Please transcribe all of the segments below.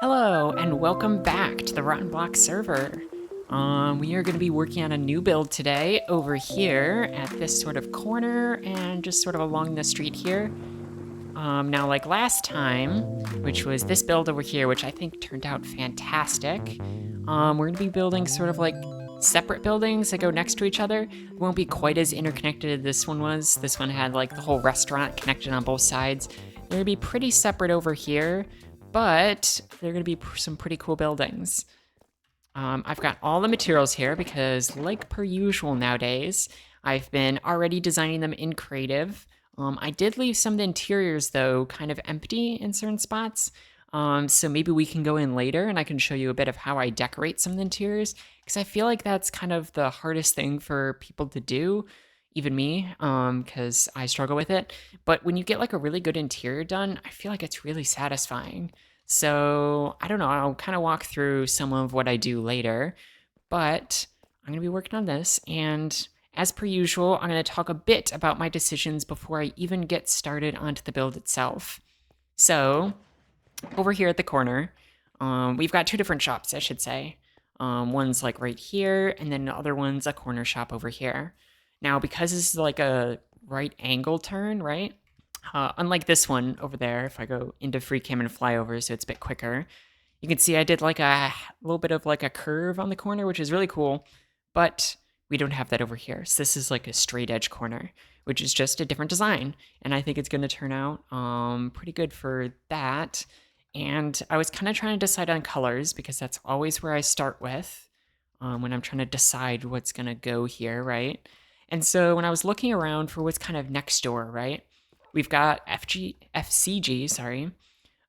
Hello, and welcome back to the Rotten Block server. We are going to be working on a new build today over here at this sort of corner and just sort of along the street here. Now, like last time, which was this build over here, which I think turned out fantastic, we're going to be building sort of like separate buildings that go next to each other. It won't be quite as interconnected as this one was. This one had like the whole restaurant connected on both sides. They're going to be pretty separate over here, but they're going to be some pretty cool buildings. I've got all the materials here because, like per usual nowadays, I've been already designing them in Creative. I did leave some of the interiors, though, kind of empty in certain spots. So maybe we can go in later and I can show you a bit of how I decorate some of the interiors, because I feel like that's kind of the hardest thing for people to do, even me, because I struggle with it. But when you get like a really good interior done, I feel like it's really satisfying. So I don't know, I'll kind of walk through some of what I do later, but I'm going to be working on this. And as per usual, I'm going to talk a bit about my decisions before I even get started onto the build itself. So over here at the corner, we've got two different shops, I should say. One's like right here, and then the other one's a corner shop over here. Now, because this is like a right angle turn, right? Unlike this one over there, if I go into free cam and fly over, so it's a bit quicker, you can see I did like a little bit of like a curve on the corner, which is really cool, but we don't have that over here. So this is like a straight edge corner, which is just a different design, and I think it's going to turn out pretty good for that. And I was kind of trying to decide on colors because that's always where I start with when I'm trying to decide what's going to go here, right? And so when I was looking around for what's kind of next door, right? We've got FCG, sorry,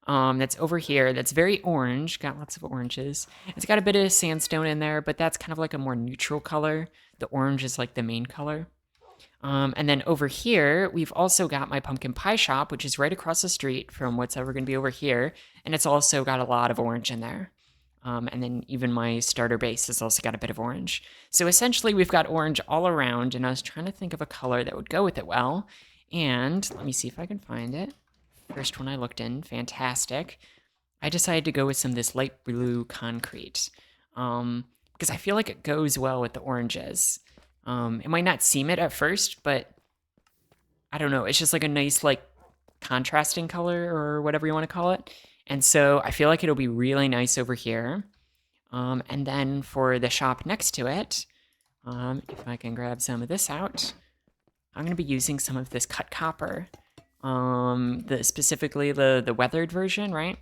that's over here. That's very orange, got lots of oranges. It's got a bit of sandstone in there, but that's kind of like a more neutral color. The orange is like the main color. And then over here, we've also got my pumpkin pie shop, which is right across the street from what's ever going to be over here. And it's also got a lot of orange in there. And then even my starter base has also got a bit of orange. So essentially, we've got orange all around, and I was trying to think of a color that would go with it well. And let me see if I can find it. First one I looked in, fantastic. I decided to go with some of this light blue concrete because I feel like it goes well with the oranges. It might not seem it at first, but I don't know. It's just like a nice like contrasting color or whatever you want to call it. And so I feel like it'll be really nice over here. And then for the shop next to it, if I can grab some of this out, I'm going to be using some of this cut copper, specifically the weathered version, right?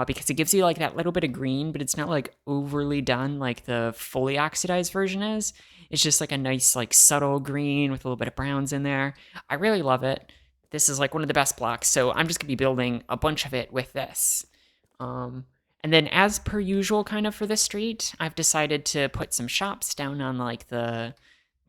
Because it gives you like that little bit of green, but it's not like overly done like the fully oxidized version is. It's just like a nice like subtle green with a little bit of browns in there. I really love it. This is like one of the best blocks, so I'm just going to be building a bunch of it with this. And then as per usual kind of for this street, I've decided to put some shops down on like the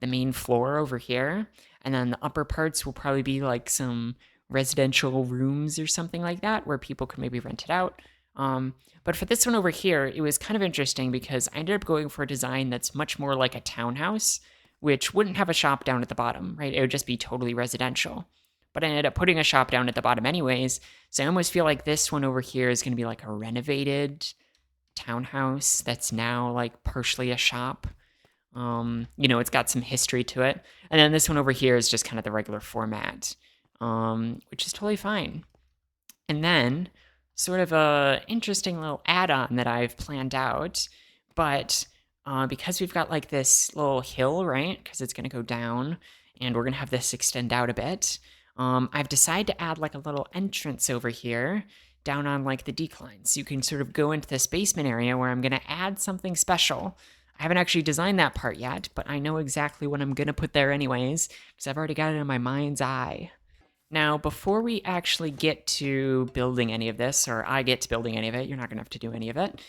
main floor over here. And then the upper parts will probably be like some residential rooms or something like that where people could maybe rent it out. But for this one over here, it was kind of interesting because I ended up going for a design that's much more like a townhouse, which wouldn't have a shop down at the bottom, right? It would just be totally residential. But I ended up putting a shop down at the bottom anyways, so I almost feel like this one over here is going to be like a renovated townhouse that's now like partially a shop. It's got some history to it. And then this one over here is just kind of the regular format, which is totally fine. And then sort of a interesting little add-on that I've planned out, but because we've got like this little hill, right? Because it's going to go down and we're going to have this extend out a bit. I've decided to add like a little entrance over here down on like the decline. So you can sort of go into this basement area where I'm going to add something special. I haven't actually designed that part yet, but I know exactly what I'm going to put there anyways, because I've already got it in my mind's eye. Now, before we actually get to building any of this, or I get to building any of it, you're not going to have to do any of it,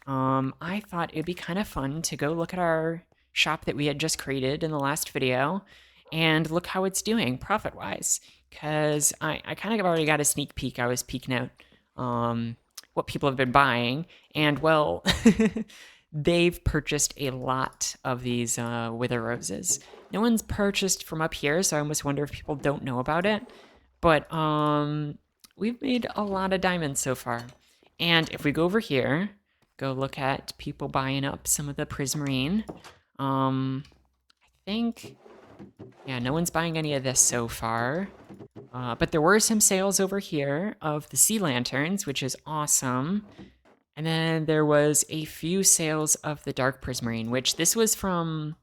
I thought it'd be kind of fun to go look at our shop that we had just created in the last video, and look how it's doing profit-wise, because I kind of already got a sneak peek. I was peeking out what people have been buying, and well... They've purchased a lot of these wither roses. No one's purchased from up here, so I almost wonder if people don't know about it. But we've made a lot of diamonds so far. And if we go over here, go look at people buying up some of the prismarine. I think, yeah, no one's buying any of this so far. But there were some sales over here of the sea lanterns, which is awesome. And then there was a few sales of the dark prismarine, which this was from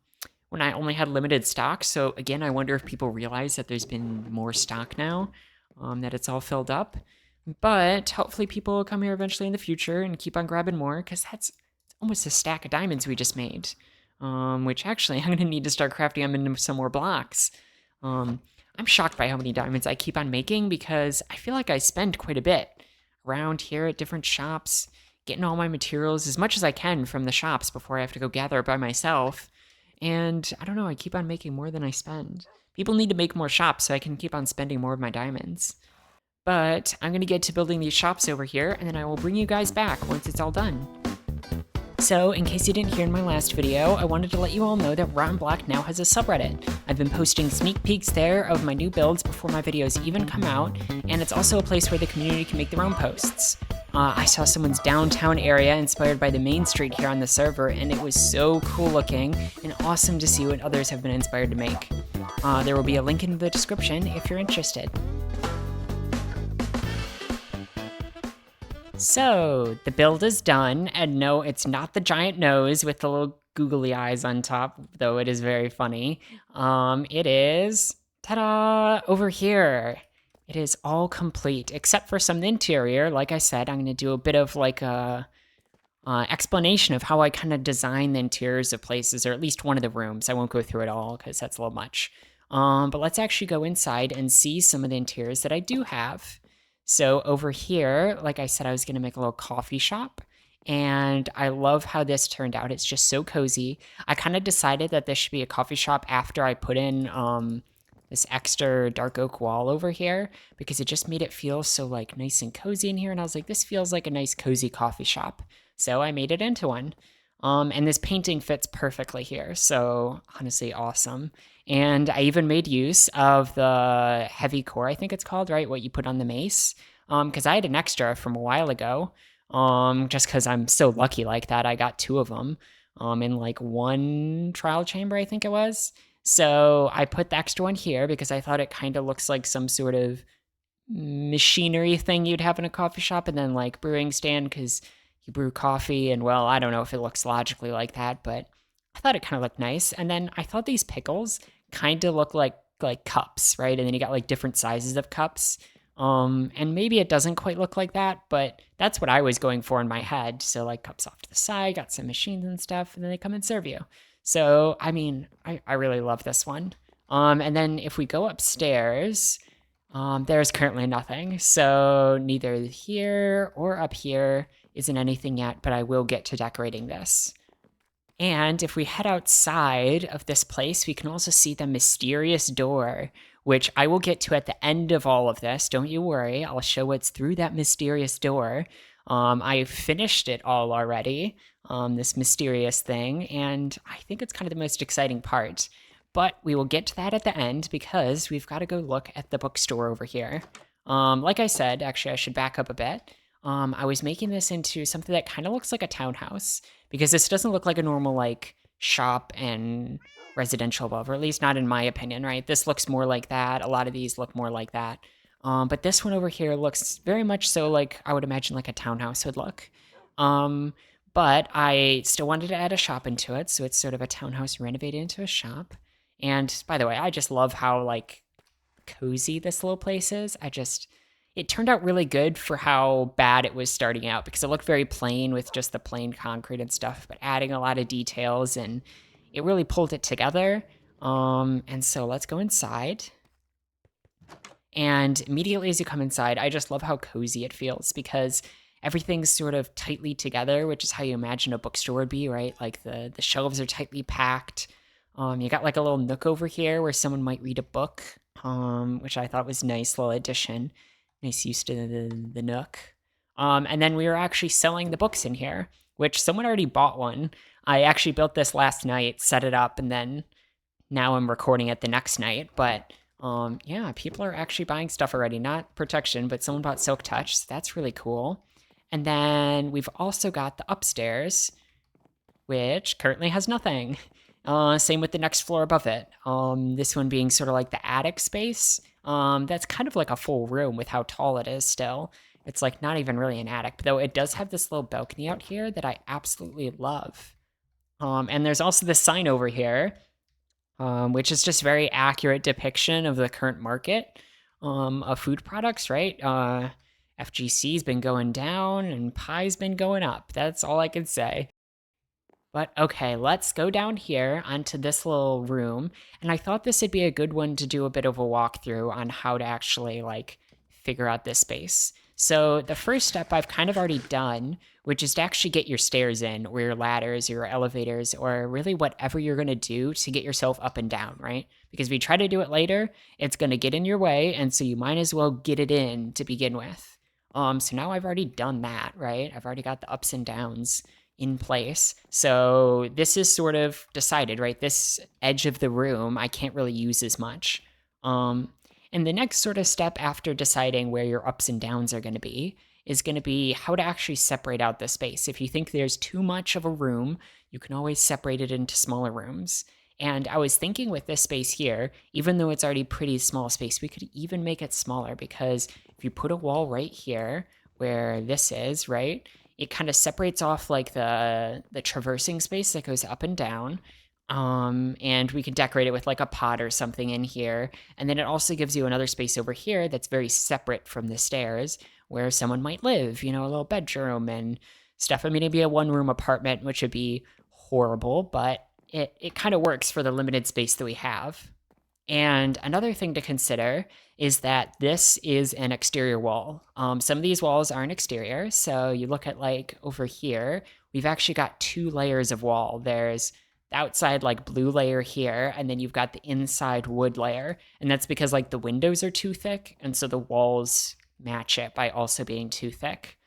when I only had limited stock. So again, I wonder if people realize that there's been more stock now, that it's all filled up. But hopefully people will come here eventually in the future and keep on grabbing more, because that's almost a stack of diamonds we just made. Which actually I'm going to need to start crafting them into some more blocks. I'm shocked by how many diamonds I keep on making, because I feel like I spend quite a bit around here at different shops, getting all my materials as much as I can from the shops before I have to go gather it by myself. And I don't know, I keep on making more than I spend. People need to make more shops so I can keep on spending more of my diamonds. But I'm going to get to building these shops over here, and then I will bring you guys back once it's all done. So, in case you didn't hear in my last video, I wanted to let you all know that Rotten Block now has a subreddit. I've been posting sneak peeks there of my new builds before my videos even come out, and it's also a place where the community can make their own posts. I saw someone's downtown area inspired by the main street here on the server, and it was so cool looking and awesome to see what others have been inspired to make. There will be a link in the description if you're interested. So, the build is done, and no, it's not the giant nose with the little googly eyes on top, though it is very funny. It is, ta-da, over here. It is all complete, except for some interior. Like I said, I'm going to do a bit of like a explanation of how I kind of design the interiors of places, or at least one of the rooms. I won't go through it all, because that's a little much. But let's actually go inside and see some of the interiors that I do have. So over here, like I said, I was going to make a little coffee shop, and I love how this turned out. It's just so cozy. I kind of decided that this should be a coffee shop after I put in this extra dark oak wall over here, because it just made it feel so like nice and cozy in here. And I was like, this feels like a nice cozy coffee shop. So I made it into one. And this painting fits perfectly here. So honestly, awesome. And I even made use of the heavy core, I think it's called, right? What you put on the mace. Because I had an extra from a while ago. Just because I'm so lucky like that, I got 2 of them in like one trial chamber, I think it was. So I put the extra one here because I thought it kind of looks like some sort of machinery thing you'd have in a coffee shop, and then like brewing stand, because you brew coffee, and well, I don't know if it looks logically like that, but I thought it kind of looked nice. And then I thought these pickles kind of look like cups, right? And then you got like different sizes of cups. And maybe it doesn't quite look like that, but that's what I was going for in my head. So like cups off to the side, got some machines and stuff, and then they come and serve you. So, I mean, I really love this one. And then if we go upstairs, there's currently nothing. So neither here or up here isn't anything yet, but I will get to decorating this. And if we head outside of this place, we can also see the mysterious door, which I will get to at the end of all of this. Don't you worry, I'll show what's through that mysterious door. I finished it all already, this mysterious thing, and I think it's kind of the most exciting part. But we will get to that at the end, because we've got to go look at the bookstore over here. Like I said, actually I should back up a bit. I was making this into something that kind of looks like a townhouse, because this doesn't look like a normal like shop and residential above, or at least not in my opinion, right? This looks more like that. A lot of these look more like that. But this one over here looks very much so like I would imagine like a townhouse would look. But I still wanted to add a shop into it, so it's sort of a townhouse renovated into a shop. And by the way, I just love how like cozy this little place is. It turned out really good for how bad it was starting out, because it looked very plain with just the plain concrete and stuff, but adding a lot of details, and it really pulled it together. And so let's go inside. And immediately as you come inside, I just love how cozy it feels, because everything's sort of tightly together, which is how you imagine a bookstore would be, right? Like the shelves are tightly packed. You got like a little nook over here where someone might read a book, which I thought was a nice little addition. Nice use to the nook. And then we were actually selling the books in here, which someone already bought one. I actually built this last night, set it up, and then now I'm recording it the next night. But yeah, people are actually buying stuff already. Not protection, but someone bought Silk Touch, so that's really cool. And then we've also got the upstairs, which currently has nothing. Same with the next floor above it. This one being sort of like the attic space. That's kind of like a full room with how tall it is still. It's like not even really an attic, though it does have this little balcony out here that I absolutely love. And there's also this sign over here, which is just very accurate depiction of the current market of food products, right? FGC's been going down and pie's been going up. That's all I can say. But okay, let's go down here onto this little room. And I thought this would be a good one to do a bit of a walkthrough on how to actually like figure out this space. So the first step I've kind of already done, which is to actually get your stairs in, or your ladders, your elevators, or really whatever you're gonna do to get yourself up and down, right? Because if you try to do it later, it's gonna get in your way, and so you might as well get it in to begin with. So now I've already done that, right? I've already got the ups and downs in place. So this is sort of decided, right? This edge of the room I can't really use as much. And the next sort of step after deciding where your ups and downs are going to be is going to be how to actually separate out the space. If you think there's too much of a room, you can always separate it into smaller rooms. And I was thinking with this space here, even though it's already pretty small space, we could even make it smaller, because if you put a wall right here where this is, right, it kind of separates off like the traversing space that goes up and down. And we can decorate it with like a pot or something in here. And then it also gives you another space over here that's very separate from the stairs where someone might live, you know, a little bedroom and stuff. I mean, it'd be a one room apartment, which would be horrible, but it kind of works for the limited space that we have. And another thing to consider is that this is an exterior wall. Some of these walls aren't exterior. So you look at like over here, we've actually got two layers of wall. There's the outside like blue layer here, and then you've got the inside wood layer. And that's because like the windows are too thick, and so the walls match it by also being too thick.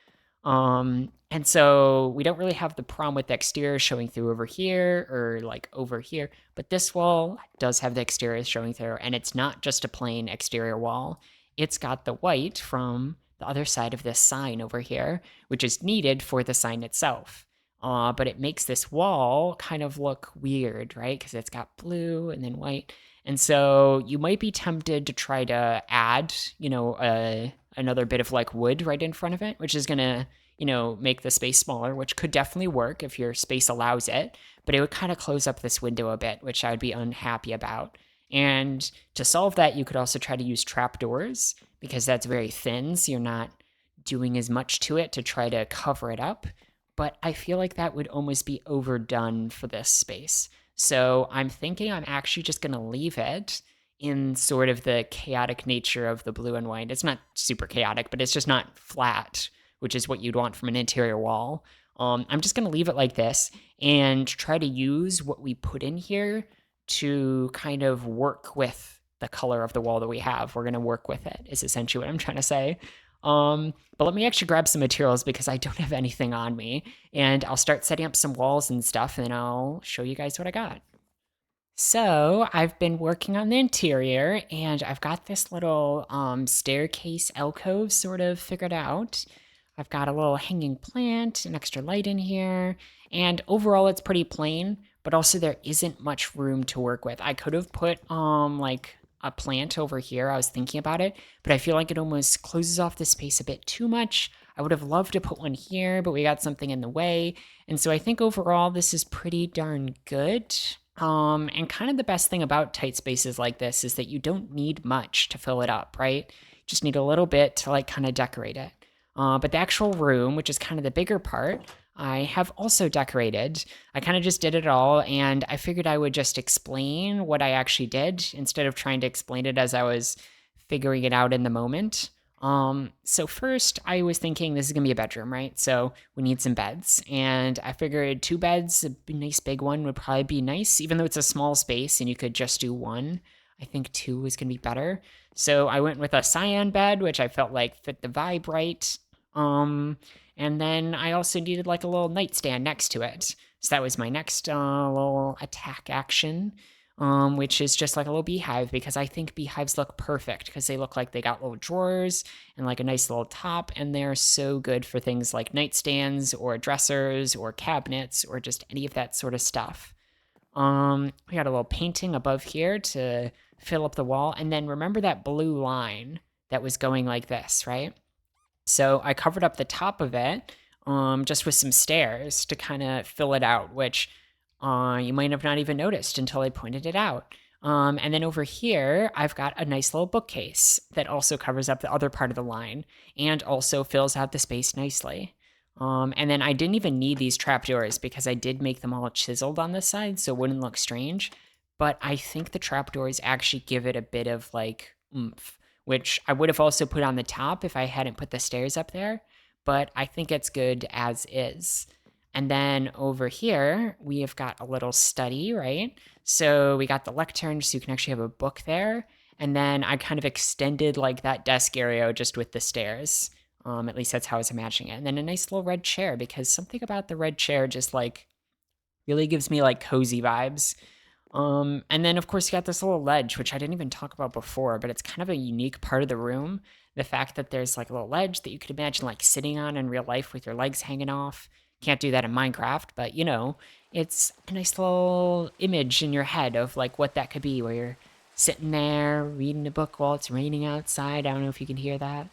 And so we don't really have the problem with the exterior showing through over here or like over here, but this wall does have the exterior showing through, and it's not just a plain exterior wall. It's got the white from the other side of this sign over here, which is needed for the sign itself. But it makes this wall kind of look weird, right? Because it's got blue and then white. And so you might be tempted to try to add, you know, another bit of like wood right in front of it, which is going to, you know, make the space smaller, which could definitely work if your space allows it, but it would kind of close up this window a bit, which I would be unhappy about. And to solve that, you could also try to use trapdoors, because that's very thin, so you're not doing as much to it to try to cover it up. But I feel like that would almost be overdone for this space. So I'm thinking I'm actually just going to leave it in sort of the chaotic nature of the blue and white. It's not super chaotic, but it's just not flat, which is what you'd want from an interior wall. I'm just going to leave it like this and try to use what we put in here to kind of work with the color of the wall that we have. We're going to work with it, is essentially what I'm trying to say. But let me actually grab some materials, because I don't have anything on me, and I'll start setting up some walls and stuff, and I'll show you guys what I got. So I've been working on the interior, and I've got this little staircase alcove sort of figured out. I've got a little hanging plant, an extra light in here, and overall it's pretty plain, but also there isn't much room to work with. I could have put like a plant over here. I was thinking about it, but I feel like it almost closes off the space a bit too much. I would have loved to put one here, but we got something in the way. And so I think overall this is pretty darn good. And kind of the best thing about tight spaces like this is that you don't need much to fill it up, right? You just need a little bit to like kind of decorate it. But the actual room, which is kind of the bigger part, I have also decorated. I kind of just did it all, and I figured I would just explain what I actually did instead of trying to explain it as I was figuring it out in the moment. So first I was thinking this is gonna be a bedroom, right? So we need some beds, and I figured 2 beds, a nice big one would probably be nice, even though it's a small space and you could just do one. I think 2 is gonna be better. So I went with a cyan bed, which I felt like fit the vibe right. And then I also needed like a little nightstand next to it. So that was my next little attack action. which is just like a little beehive because I think beehives look perfect because they look like they got little drawers and like a nice little top, and they're so good for things like nightstands or dressers or cabinets or just any of that sort of stuff. We got a little painting above here to fill up the wall, and then remember that blue line that was going like this, right? So I covered up the top of it just with some stairs to kind of fill it out, which you might have not even noticed until I pointed it out. And then over here, I've got a nice little bookcase that also covers up the other part of the line and also fills out the space nicely. And then I didn't even need these trapdoors because I did make them all chiseled on this side so it wouldn't look strange. But I think the trapdoors actually give it a bit of like oomph, which I would have also put on the top if I hadn't put the stairs up there. But I think it's good as is. And then over here, we have got a little study, right? So we got the lectern, so you can actually have a book there. And then I kind of extended like that desk area just with the stairs. At least that's how I was imagining it. And then a nice little red chair, because something about the red chair just like really gives me like cozy vibes. And then of course you got this little ledge, which I didn't even talk about before, but it's kind of a unique part of the room. The fact that there's like a little ledge that you could imagine like sitting on in real life with your legs hanging off. Can't do that in Minecraft, but you know, it's a nice little image in your head of like what that could be, where you're sitting there reading a book while it's raining outside. I don't know if you can hear that.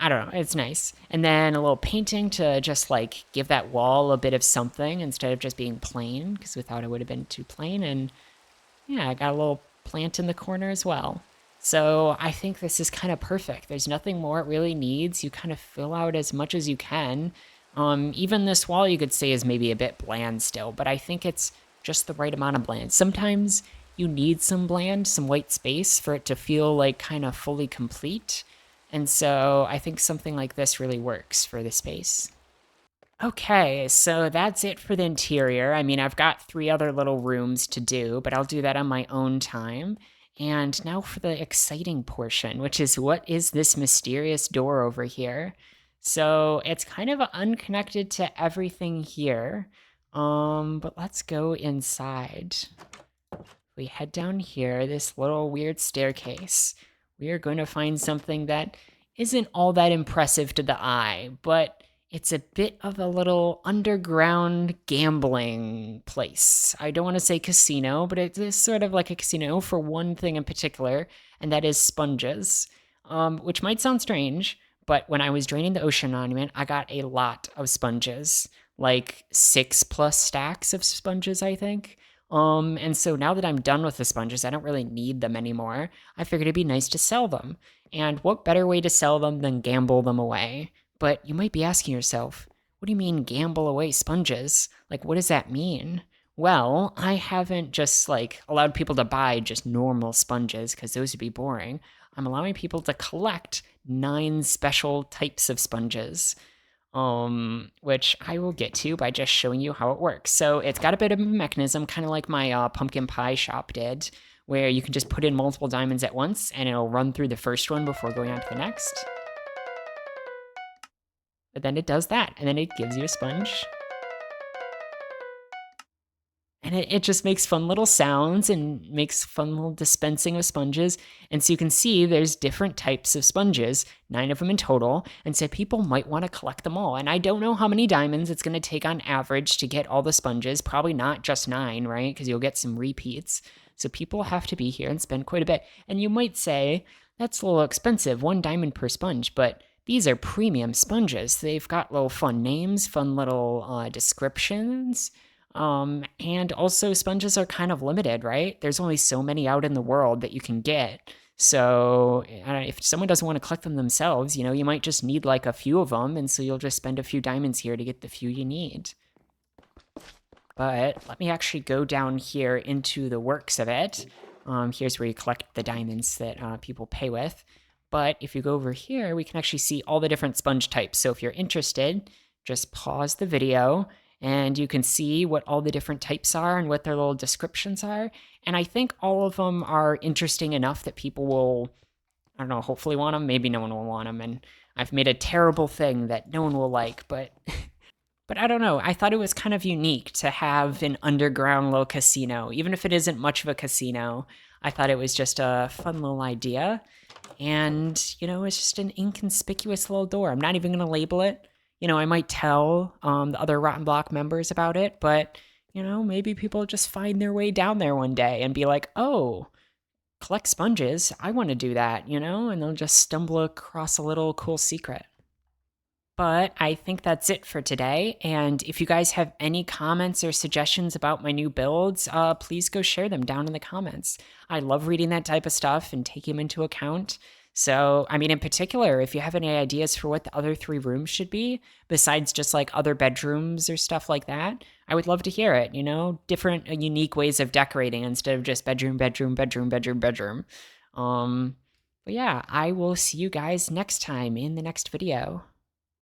I don't know, it's nice. And then a little painting to just like give that wall a bit of something instead of just being plain, because without it would have been too plain. And yeah, I got a little plant in the corner as well. So I think this is kind of perfect. There's nothing more it really needs. You kind of fill out as much as you can. Even this wall you could say is maybe a bit bland still, but I think it's just the right amount of bland. Sometimes you need some bland, some white space for it to feel like kind of fully complete. And so I think something like this really works for the space. Okay, so that's it for the interior. I mean, I've got 3 other little rooms to do, but I'll do that on my own time. And now for the exciting portion, which is what is this mysterious door over here? So it's kind of unconnected to everything here. But let's go inside. We head down here, this little weird staircase. We are going to find something that isn't all that impressive to the eye, but it's a bit of a little underground gambling place. I don't want to say casino, but it is sort of like a casino for one thing in particular, and that is sponges, which might sound strange, but when I was draining the ocean monument, I got a lot of sponges, like 6+ stacks of sponges, I think. And so now that I'm done with the sponges, I don't really need them anymore. I figured it'd be nice to sell them. And what better way to sell them than gamble them away? But you might be asking yourself, what do you mean gamble away sponges? Like, what does that mean? Well, I haven't just like allowed people to buy just normal sponges because those would be boring. I'm allowing people to collect 9 special types of sponges, which I will get to by just showing you how it works. So it's got a bit of a mechanism, kind of like my pumpkin pie shop did, where you can just put in multiple diamonds at once and it'll run through the first one before going on to the next. But then it does that, and then it gives you a sponge. And it just makes fun little sounds and makes fun little dispensing of sponges. And so you can see there's different types of sponges, 9 of them in total. And so people might want to collect them all. And I don't know how many diamonds it's going to take on average to get all the sponges. Probably not just 9, right? Because you'll get some repeats. So people have to be here and spend quite a bit. And you might say, that's a little expensive, 1 diamond per sponge. But these are premium sponges. They've got little fun names, fun little descriptions. And also sponges are kind of limited, right? There's only so many out in the world that you can get. So if someone doesn't want to collect them themselves, you know, you might just need like a few of them. And so you'll just spend a few diamonds here to get the few you need. But let me actually go down here into the works of it. Here's where you collect the diamonds that people pay with. But if you go over here, we can actually see all the different sponge types. So if you're interested, just pause the video and you can see what all the different types are and what their little descriptions are. And I think all of them are interesting enough that people will, I don't know, hopefully want them. Maybe no one will want them. And I've made a terrible thing that no one will like, but But I don't know. I thought it was kind of unique to have an underground little casino, even if it isn't much of a casino. I thought it was just a fun little idea. And, it's just an inconspicuous little door. I'm not even going to label it. I might tell the other Rotten Block members about it, but, maybe people just find their way down there one day and be like, oh, collect sponges. I want to do that, and they'll just stumble across a little cool secret. But I think that's it for today. And if you guys have any comments or suggestions about my new builds, please go share them down in the comments. I love reading that type of stuff and taking them into account. So, in particular, if you have any ideas for what the other 3 rooms should be, besides just like other bedrooms or stuff like that, I would love to hear it, different, unique ways of decorating instead of just bedroom, bedroom, bedroom, bedroom, bedroom. But yeah, I will see you guys next time in the next video.